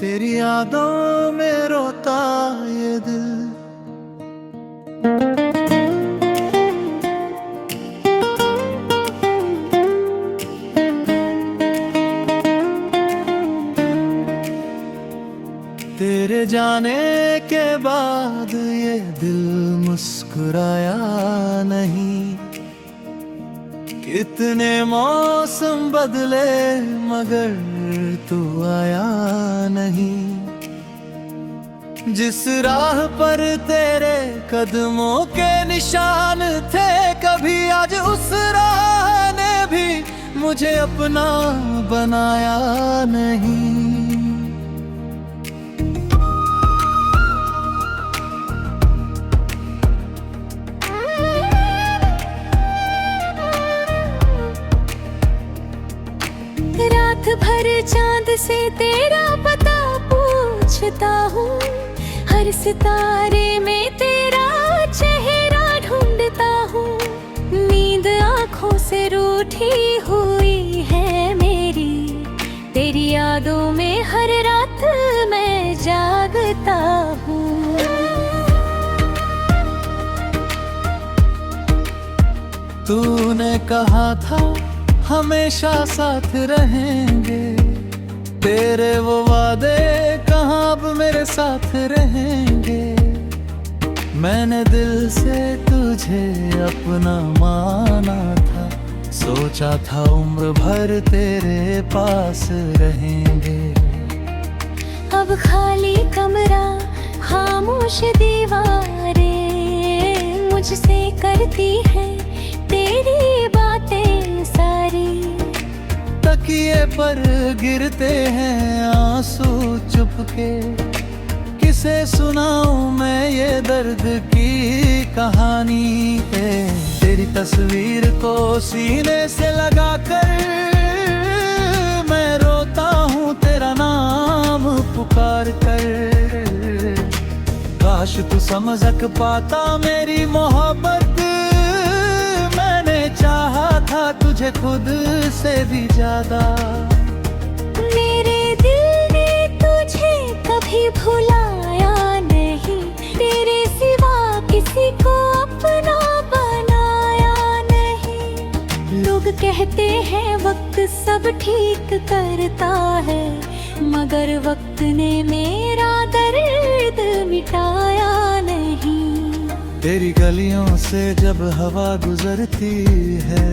तेरी यादों में रोता ये दिल, तेरे जाने के बाद ये दिल मुस्कुराया नहीं। कितने मौसम बदले मगर तू आया नहीं। जिस राह पर तेरे कदमों के निशान थे, कभी आज उस राह ने भी मुझे अपना बनाया नहीं। रात भर चांद से तेरा पता पूछता हूँ, हर सितारे में तेरा चेहरा ढूंढता हूँ। नींद आँखों से रूठी हुई है मेरी, तेरी यादों में हर रात मैं जागता हूँ। तूने कहा था हमेशा साथ रहेंगे, तेरे वो वादे कहाँ अब मेरे साथ रहेंगे। मैंने दिल से तुझे अपना माना था, सोचा था उम्र भर तेरे पास रहेंगे। अब खाली कमरा खामोश दीवारें मुझसे करती है तेरी बातें सारी। तकिए पर गिरते हैं आंसू चुपके, किसे सुनाऊं मैं ये दर्द की कहानी है। तेरी तस्वीर को सीने से लगाकर मैं रोता हूँ तेरा नाम पुकार कर। काश तू समझ पाता मेरी मोहब्बत, चाहा था तुझे खुद से भी ज्यादा। मेरे दिल ने तुझे कभी भुलाया नहीं, तेरे सिवा किसी को अपना बनाया नहीं। लोग कहते हैं वक्त सब ठीक करता है, मगर वक्त ने मेरा दर्द मिटाया नहीं। तेरी गलियों से जब हवा गुजरती है,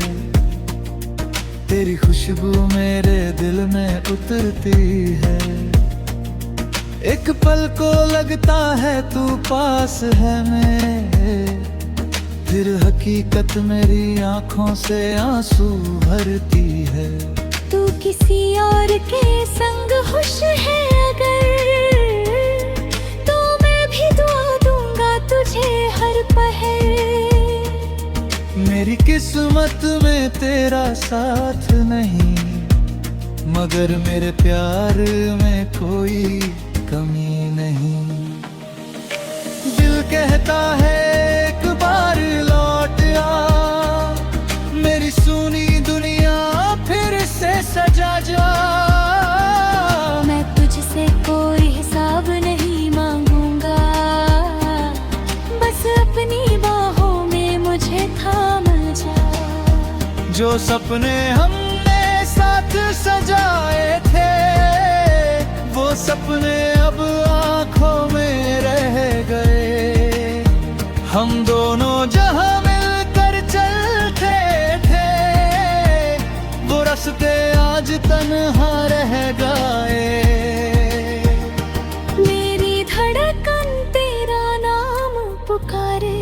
तेरी खुशबू मेरे दिल में उतरती है। एक पल को लगता है तू पास है मेरे, फिर हकीकत मेरी आंखों से आंसू भरती है। तू किसी और के संग खुश है अगर, तो मैं भी दुआ दूंगा तुझे हर पहर। मेरी किस्मत में तेरा साथ नहीं, मगर मेरे प्यार में कोई कमी नहीं। दिल कहता है एक बार लौट आ, मेरी सुनी दुनिया फिर से सजा जा। मैं तुझसे कोई हिसाब नहीं मांगूंगा, बस अपनी बाहों में मुझे थाम जा। जो सपने हमने साथ सजाए थे, वो सपने अब आंखों में रह गए। हम दोनों जहां मिलकर चलते थे, वो रास्ते आज तन्हा रह गए। मेरी धड़कन तेरा नाम पुकारे,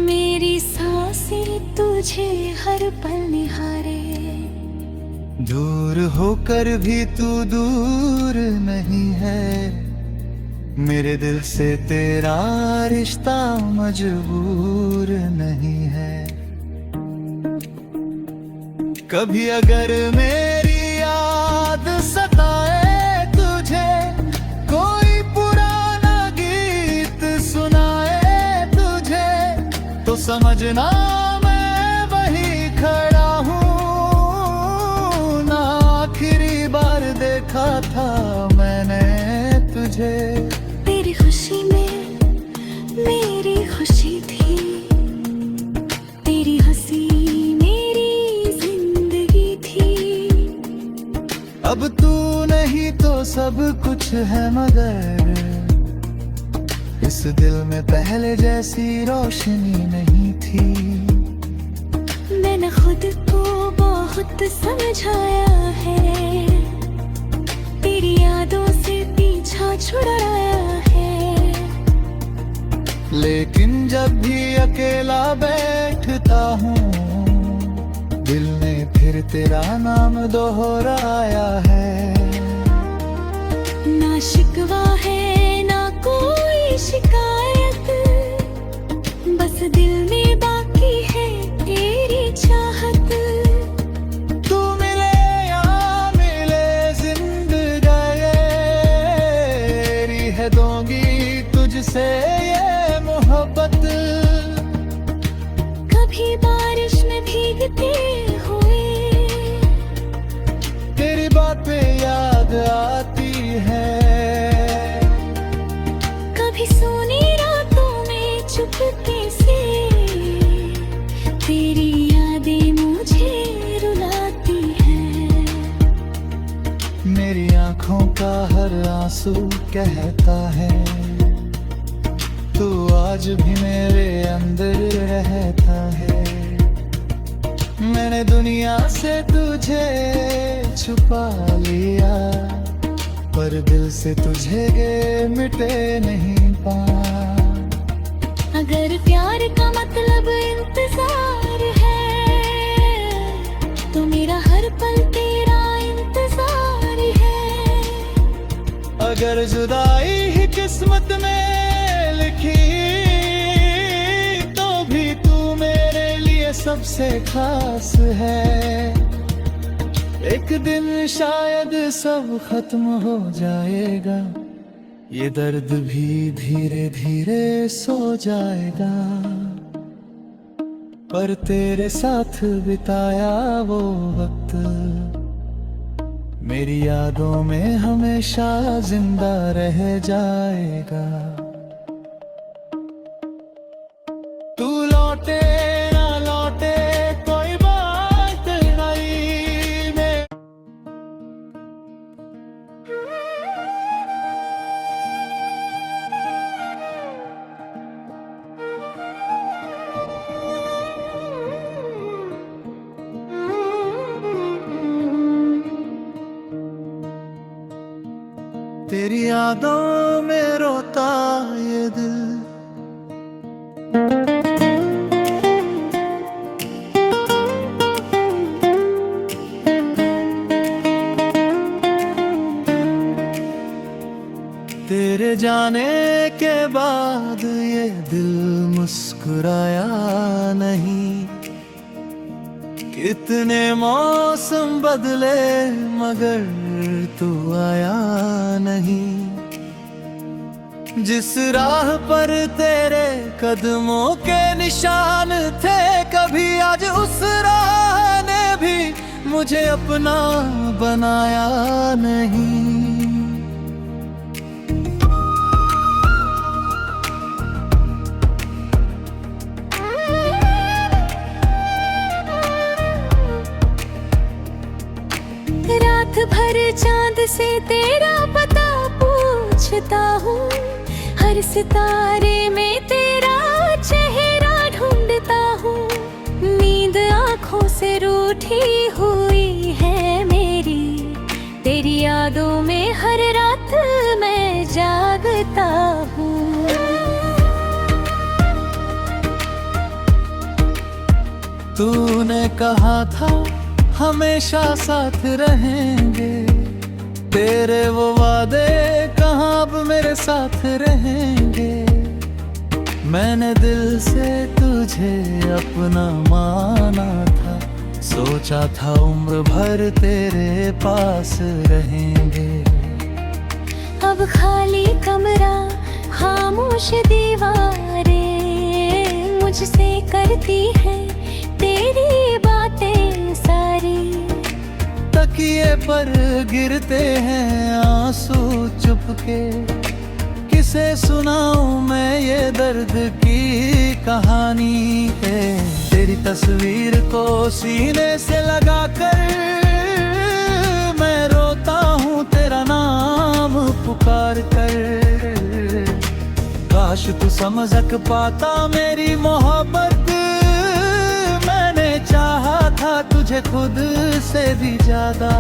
मेरी सांसें तुझे हर पल निहारे। दूर होकर भी तू दूर नहीं है, मेरे दिल से तेरा रिश्ता मजबूर नहीं है। कभी अगर मेरी याद सताए सजना मैं वही खड़ा हूँ ना, आखिरी बार देखा था मैंने तुझे। तेरी खुशी में मेरी खुशी थी, तेरी हंसी मेरी जिंदगी थी। अब तू नहीं तो सब कुछ है, मगर इस दिल में पहले जैसी रोशनी नहीं थी। मैंने खुद को बहुत समझाया है, तेरी यादों से पीछा छुड़ाया है। लेकिन जब भी अकेला बैठता हूँ, दिल ने फिर तेरा नाम दोहराया है। ना शिकवा है ना कोई शिकायत, बस दिल में बाकी है तेरी चाहत। तू मिले या मिले जिंदगी है, दूंगी तुझसे ये मोहब्बत। कभी बारिश में भीगते हुए तेरी बातें याद आती है, कभी सोनी रातों में चुपके से तेरी यादें मुझे रुलाती हैं। मेरी आँखों का हर आंसू कहता है, तू आज भी मेरे अंदर रहता है। मैंने दुनिया से तुझे छुपा लिया, पर दिल से तुझे मिटे नहीं पा। अगर प्यार का मतलब इंतजार है, तो मेरा हर पल तेरा इंतजार है। अगर जुदाई ही किस्मत में लिखी, तो भी तू मेरे लिए सबसे खास है। एक दिन शायद सब खत्म हो जाएगा, ये दर्द भी धीरे धीरे सो जाएगा। पर तेरे साथ बिताया वो वक्त मेरी यादों में हमेशा जिंदा रह जाएगा। तू लौटे ना लौटे कोई बात नहीं मैं। तेरी यादों में रोता ये दिल, तेरे जाने के बाद ये दिल मुस्कुराया नहीं। कितने मौसम बदले मगर तू आया नहीं। जिस राह पर तेरे कदमों के निशान थे, कभी आज उस राह ने भी मुझे अपना बनाया नहीं। रात भर चांद से तेरा पता पूछता हूँ, हर सितारे में तेरा चेहरा ढूंढता हूँ। नींद आँखों से रूठी हुई है मेरी, तेरी यादों में हर रात मैं जागता हूँ। तूने कहा था हमेशा साथ रहेंगे, तेरे वो वादे कहाँ अब मेरे साथ रहेंगे। मैंने दिल से तुझे अपना माना था, सोचा था उम्र भर तेरे पास रहेंगे। अब खाली कमरा खामोश दीवारें मुझसे करती है तेरी बातें सारी। तकिए पर गिरते हैं आंसू चुपके, किसे सुनाऊं मैं ये दर्द की कहानी है। तेरी तस्वीर को सीने से लगा कर मैं रोता हूँ तेरा नाम पुकार कर। काश तू समझ पाता मेरी मोहब्बत, मैंने चाहा था तुझे खुद से भी ज्यादा।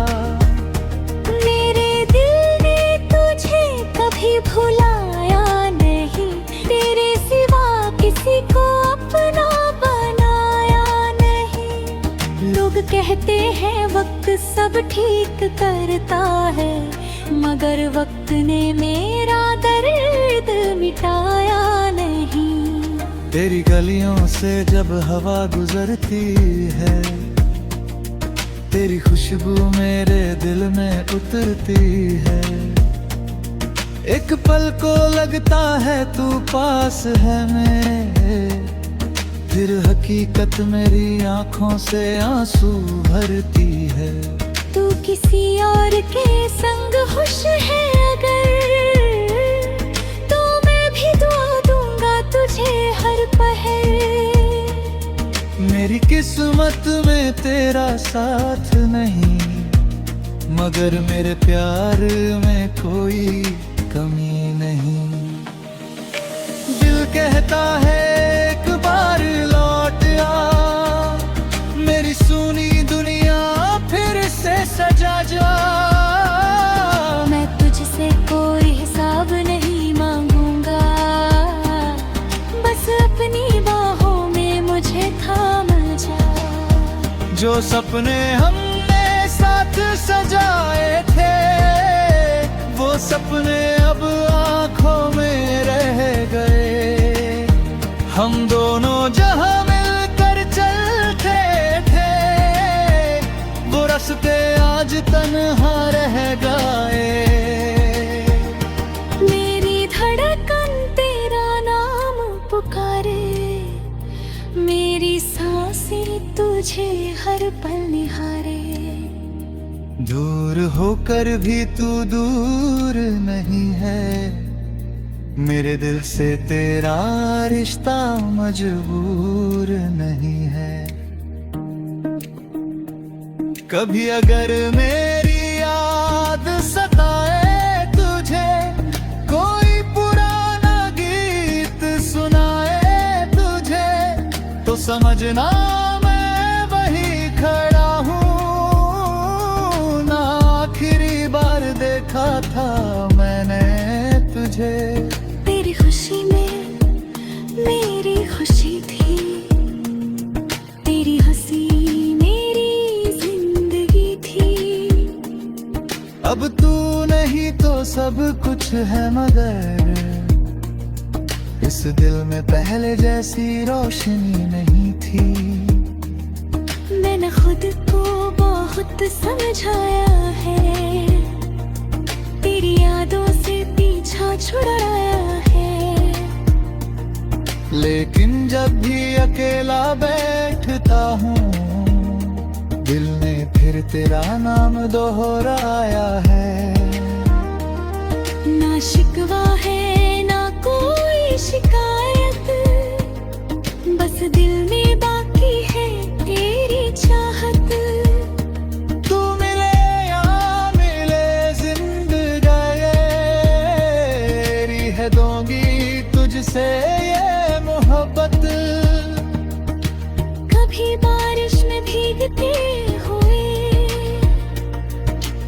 मेरे दिल ने तुझे कभी भुलाया नहीं, तेरे सिवा किसी को अपना बनाया नहीं। लोग कहते हैं वक्त सब ठीक करता है, मगर वक्त ने मेरा दर्द मिटाया नहीं। तेरी गलियों से जब हवा गुजरती है, तेरी खुशबू मेरे दिल में उतरती है। एक पल को लगता है तू पास है मेरे, फिर हकीकत मेरी आंखों से आंसू भरती है। तू किसी और के संग खुश है अगर, तो मैं भी दुआ दूंगा तुझे हर पहर। मेरी किस्मत में तेरा साथ नहीं, मगर मेरे प्यार में कोई कमी नहीं। दिल कहता है एक बार लौट आ, मेरी सुनी दुनिया फिर से सजा जा। मैं तुझसे कोई हिसाब नहीं मांगूंगा, बस अपनी बाहों में मुझे थाम जा। जो सपने हमने साथ सजाए थे, वो सपने अब आंखों में रह गए। हम दोनों जहां मिलकर चलते थे, वो रास्ते आज तन्हा रह गए। मेरी धड़कन तेरा नाम पुकारे, मेरी सांसें तुझे हर पल निहारे। दूर होकर भी तू दूर नहीं है, मेरे दिल से तेरा रिश्ता मजबूर नहीं है। कभी अगर मेरी याद सताए तुझे, कोई पुराना गीत सुनाए तुझे, तो समझना मैं वही खड़ा हूँ। ना आखिरी बार देखा था मैंने तुझे। तेरी खुशी में मेरी खुशी थी, तेरी हंसी मेरी जिंदगी थी। अब तू नहीं तो सब कुछ है, मगर इस दिल में पहले जैसी रोशनी नहीं थी। मैंने खुद को बहुत समझाया है, तेरी यादों से पीछा छुड़ाया है। लेकिन जब भी अकेला बैठता हूँ, दिल ने फिर तेरा नाम दोहराया है। ना शिकवा है ना कोई शिकायत, बस दिल में बाकी है तेरी चाहत। तू मिले या मिले जिंदगी है, दूंगी तुझसे ये मोहब्बत। कभी बारिश में भीगते हुए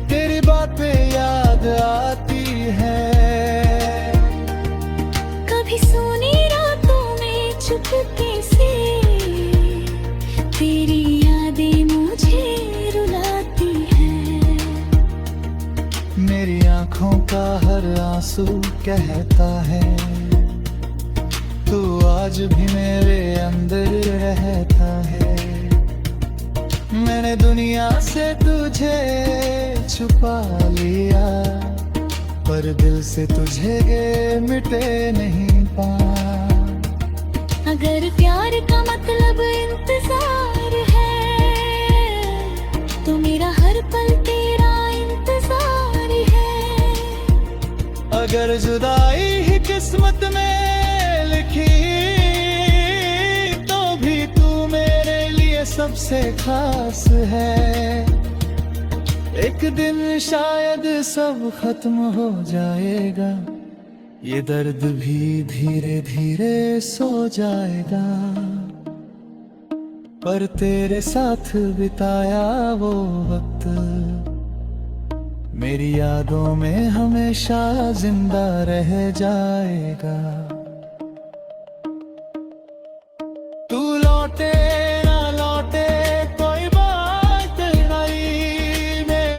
तेरी बातें याद आती है, कभी सोनी रातों में चुपके से तेरी यादें मुझे रुलाती हैं। मेरी आंखों का हर आंसू कहता है, तू आज भी मेरे अंदर रहता है। मैंने दुनिया से तुझे छुपा लिया, पर दिल से तुझे मिटे नहीं पा। अगर प्यार का मतलब इंतजार है तो मेरा हर पल तेरा इंतजार है। अगर जुदाई ही किस्मत में लिखी तो भी तू मेरे लिए सबसे खास है। एक दिन शायद सब खत्म हो जाएगा, ये दर्द भी धीरे धीरे सो जाएगा, पर तेरे साथ बिताया वो वक्त मेरी यादों में हमेशा जिंदा रह जाएगा। तू लौटे ना लौटे कोई बात नहीं मैं।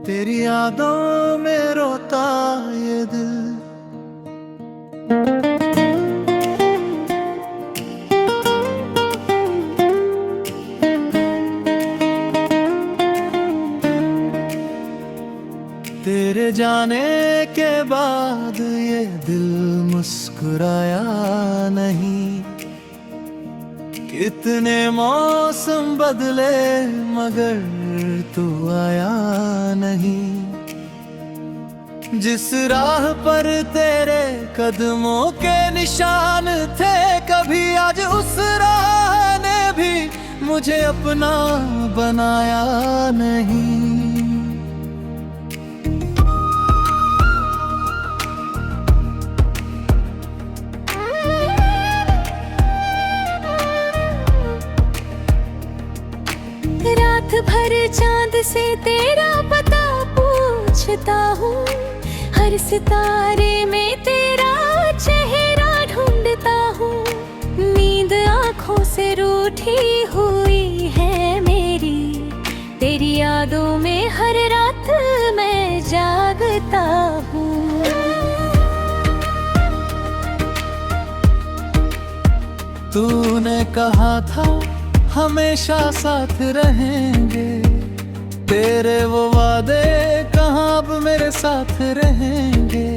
तेरी यादों में रोता ये दिल, तेरे जाने के बाद ये दिल मुस्कुराया नहीं। कितने मौसम बदले मगर तू आया नहीं। जिस राह पर तेरे कदमों के निशान थे कभी आज उस राह ने भी मुझे अपना बनाया नहीं। रात भर चांद से तेरा पता पूछता हूँ, हर सितारे में तेरा चेहरा ढूंढता हूँ। नींद आँखों से रूठी हुई है मेरी, तेरी यादों में हर रात मैं जागता हूँ। तूने कहा था हमेशा साथ रहेंगे, तेरे वो वादे कहाँ अब मेरे साथ रहेंगे।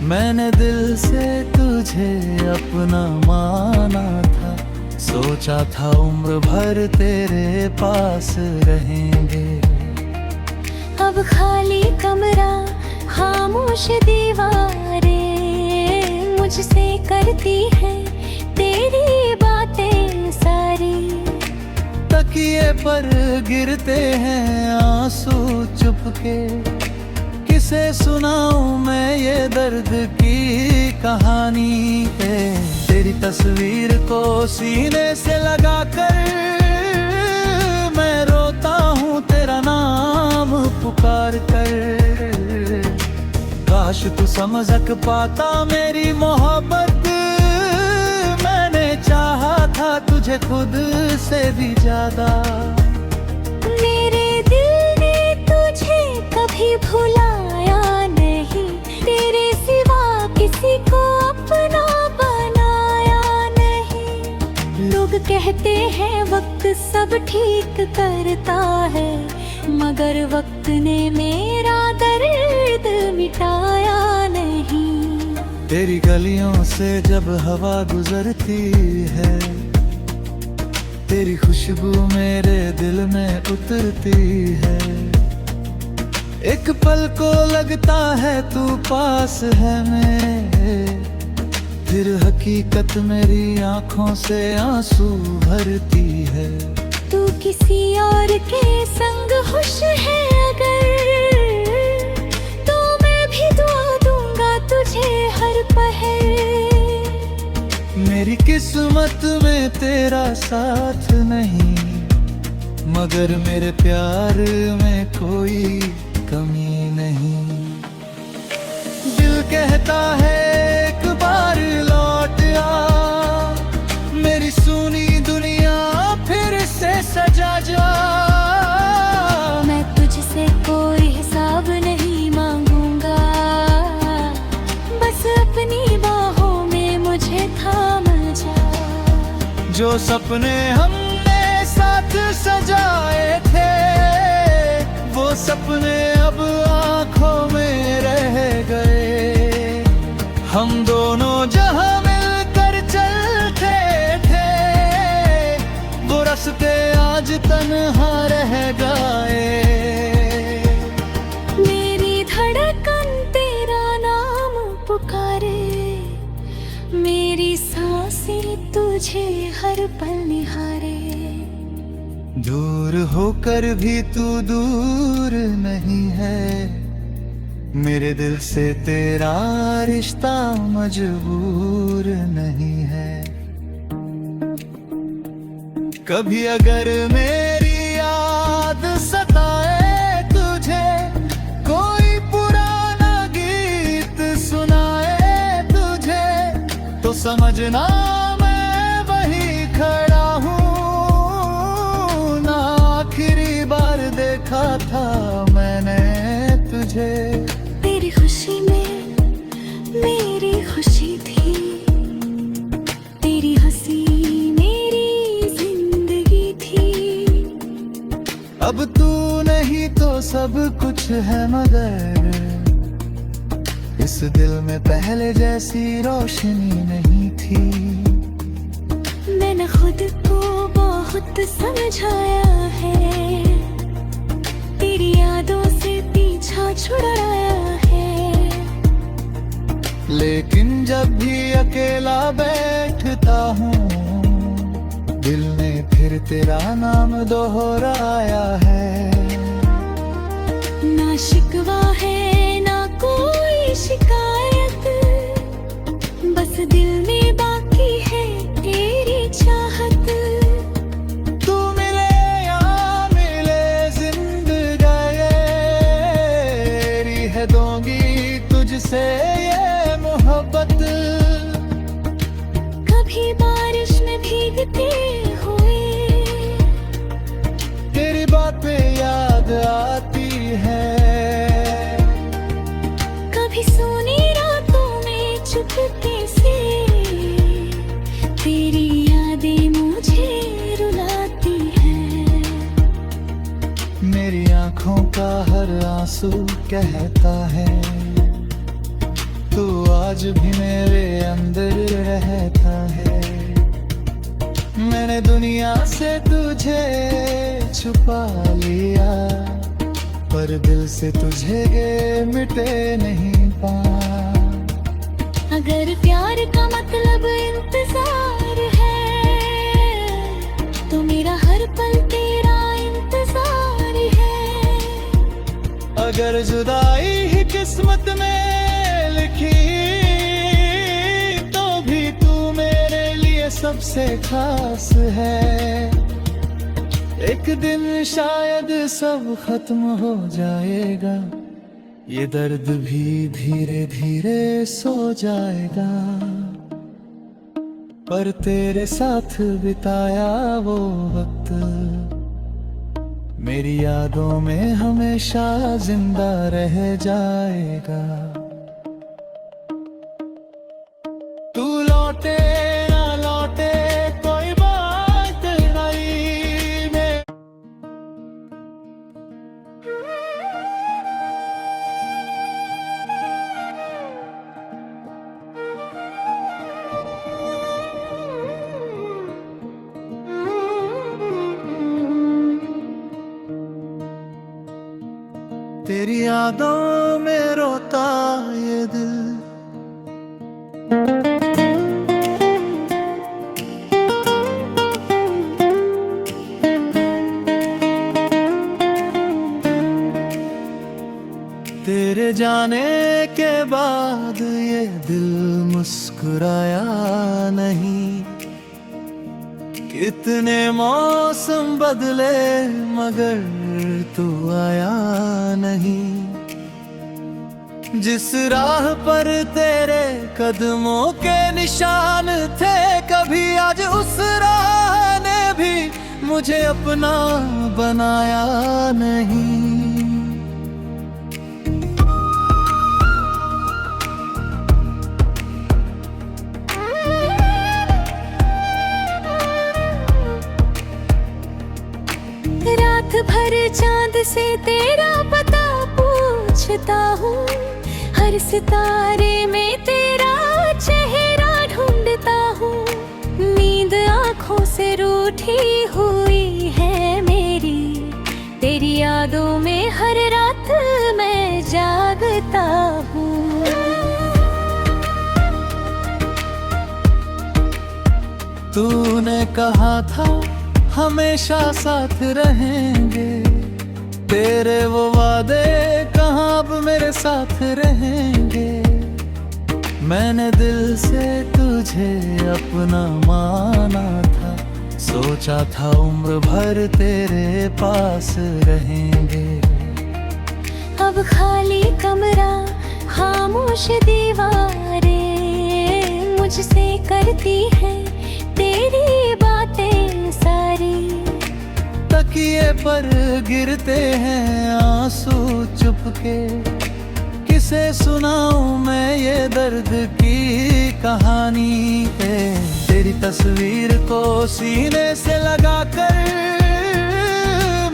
मैंने दिल से तुझे अपना माना था, सोचा था उम्र भर तेरे पास रहेंगे। अब खाली कमरा खामोश दीवारें मुझसे करती है तेरी बातें सारी। तकिए पर गिरते हैं आंसू चुपके, किसे सुनाऊं मैं ये दर्द की कहानी है। तेरी तस्वीर को सीने से लगाकर मैं रोता हूँ तेरा नाम पुकार कर। काश तू समझ पाता मेरी मोहब्बत, चाहा था तुझे खुद से भी ज्यादा। मेरे दिल ने तुझे कभी भुलाया नहीं, तेरे सिवा किसी को अपना बनाया नहीं। लोग कहते हैं वक्त सब ठीक करता है, मगर वक्त ने मेरा दर्द मिटाया नहीं। तेरी गलियों से जब हवा गुजरती है, तेरी खुशबू मेरे दिल में उतरती है। एक पल को लगता है तू पास है मेरे, फिर हकीकत मेरी आंखों से आंसू भरती है। तू किसी और के संग खुश है अगर, तो मैं भी दुआ दूंगा तुझे हर पहर। मेरी किस्मत में तेरा साथ नहीं, मगर मेरे प्यार में कोई कमी नहीं। दिल कहता है एक बार लौट आ, मेरी सुनी दुनिया फिर से सजा जा। मैं तुझसे कोई हिसाब नहीं मांगूंगा, बस अपने जो सपने हमने साथ सजाए थे, वो सपने अब आंखों में रह गए। हम दोनों जहां मिलकर चलते थे, वो रास्ते आज तन्हा रह गए। मेरी धड़कन तेरा नाम पुकारे, मेरी सांसें तुझे हर पल निहारे। दूर होकर भी तू दूर नहीं है, मेरे दिल से तेरा रिश्ता मजबूर नहीं है। कभी अगर मेरी याद सताए तुझे, कोई पुराना गीत सुनाए तुझे, तो समझना मैं वही खड़ा हूँ ना आखिरी बार देखा था मैंने तुझे। तेरी खुशी में मेरी खुशी थी, तेरी हंसी मेरी जिंदगी थी। अब तू नहीं तो सब कुछ है, मगर इस दिल में पहले जैसी रोशनी नहीं थी। मैंने खुद को बहुत समझाया है, तेरी यादों से पीछा छुड़ाया है। लेकिन जब भी अकेला बैठता हूँ, दिल ने फिर तेरा नाम दोहराया है। ना शिकवा है ना कोई शिकायत, बस दिल में बाकी है तेरी चाहत। तू मिले या मिले जिंदगी है, दूंगी तुझसे ये मोहब्बत। कभी बारिश में भीगते हुए तेरी बातें याद आती है, कभी सोनी रातों में चुपके से तेरी यादें मुझे रुलाती हैं। मेरी आंखों का हर आंसू कहता है, तू आज भी मेरे अंदर रहता है। मैंने दुनिया से तुझे छुपा लिया, पर दिल से तुझे मिटे नहीं पा। अगर प्यार का मतलब इंतजार है, तो मेरा हर पल तेरा इंतजार है। अगर जुदाई ही किस्मत में लिखी, तो भी तू मेरे लिए सबसे खास है। एक दिन शायद सब खत्म हो जाएगा, ये दर्द भी धीरे धीरे सो जाएगा। पर तेरे साथ बिताया वो वक्त मेरी यादों में हमेशा जिंदा रह जाएगा। तू लौटे ना लौटे कोई बात नहीं मैं। तेरी यादों में रोता ये दिल, तेरे जाने के बाद ये दिल मुस्कुराया नहीं। कितने मौसम बदले मगर तू आया नहीं। जिस राह पर तेरे कदमों के निशान थे, कभी आज उस राह ने भी मुझे अपना बनाया नहीं। भर चांद से तेरा पता पूछता हूँ, हर सितारे में तेरा चेहरा ढूंढता हूँ। नींद आँखों से रूठी हुई है मेरी, तेरी यादों में हर रात मैं जागता हूँ। तूने कहा था हमेशा साथ रहेंगे, तेरे वो वादे कहाँ अब मेरे साथ रहेंगे। मैंने दिल से तुझे अपना माना था, सोचा था उम्र भर तेरे पास रहेंगे। अब खाली कमरा खामोश दीवारें मुझसे करती है तेरी बातें सारी। तकिए पर गिरते हैं आंसू चुपके, किसे सुनाऊं मैं ये दर्द की कहानी है। तेरी तस्वीर को सीने से लगा कर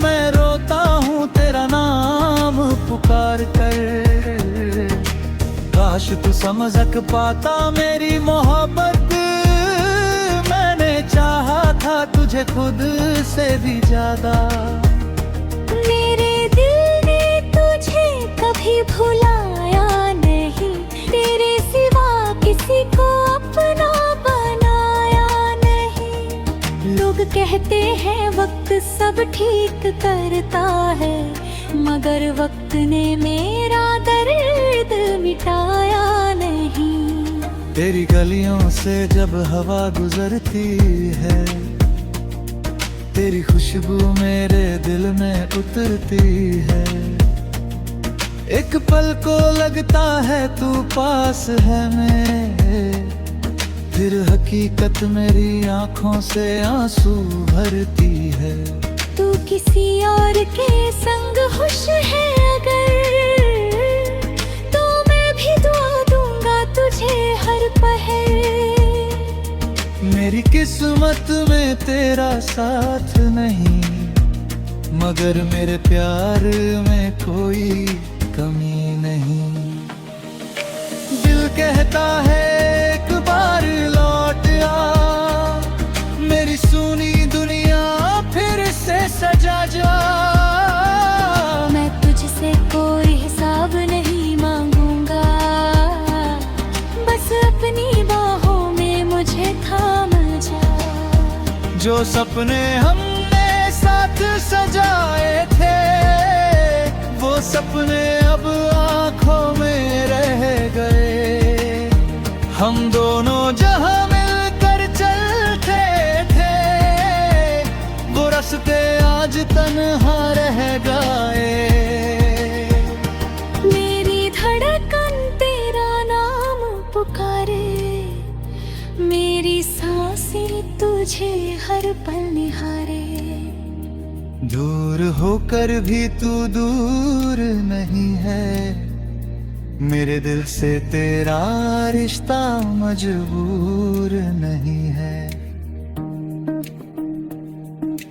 मैं रोता हूँ तेरा नाम पुकार कर। काश तू समझ पाता मेरी मोहब्बत, मैंने चाहा था तुझे खुद से भी ज्यादा। मेरे दिल ने तुझे कभी भुलाया नहीं, तेरे सिवा किसी को अपना बनाया नहीं। लोग कहते हैं वक्त सब ठीक करता है, मगर वक्त ने मेरा दर्द मिटाया नहीं। तेरी गलियों से जब हवा गुजरती है, तेरी खुशबू मेरे दिल में उतरती है। एक पल को लगता है तू पास है मेरे, फिर हकीकत मेरी आंखों से आंसू भरती है। तू किसी और के संग खुश है अगर, तो मैं भी दुआ दूंगा तुझे हर पहर। मेरी किस्मत में तेरा साथ नहीं, मगर मेरे प्यार में कोई कमी नहीं। दिल कहता है एक बार लौट आ, मेरी सुनी दुनिया फिर से सजा जा। मैं तुझसे कोई हिसाब नहीं मांगूंगा, बस अपनी बाहों में मुझे थाम जा। जो सपने हमने साथ सजाए थे, वो सपने अब आंखों में रह गए। हम दोनों जहां मिलकर चलते थे, वो रास्ते आज तन्हा रह गए। मेरी धड़कन तेरा नाम पुकारे, मेरी सांसें तुझे हर पल निहारे। दूर होकर भी तू दूर नहीं है, मेरे दिल से तेरा रिश्ता मजबूर नहीं है।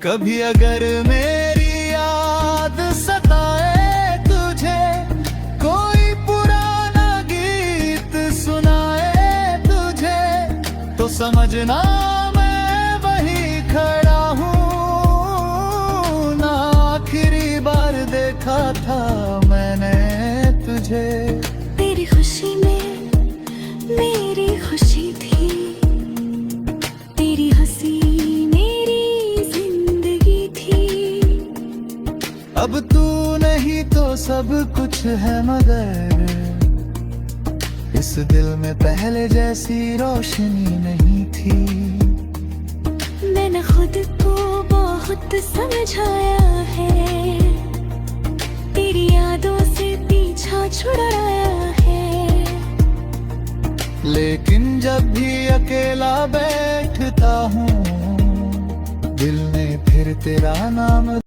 कभी अगर मेरी याद सताए तुझे, कोई पुराना गीत सुनाए तुझे, तो समझना मैं वही खड़ा हूँ। ना आखिरी बार देखा था मैंने तुझे। तेरी खुशी में मेरी खुशी थी, तेरी हंसी मेरी जिंदगी थी। अब तू नहीं तो सब कुछ है, मगर इस दिल में पहले जैसी रोशनी नहीं थी। मैंने खुद को बहुत समझाया है, तेरी यादों से पीछा छुड़ाया है। लेकिन जब भी अकेला बैठता हूँ, दिल ने फिर तेरा नाम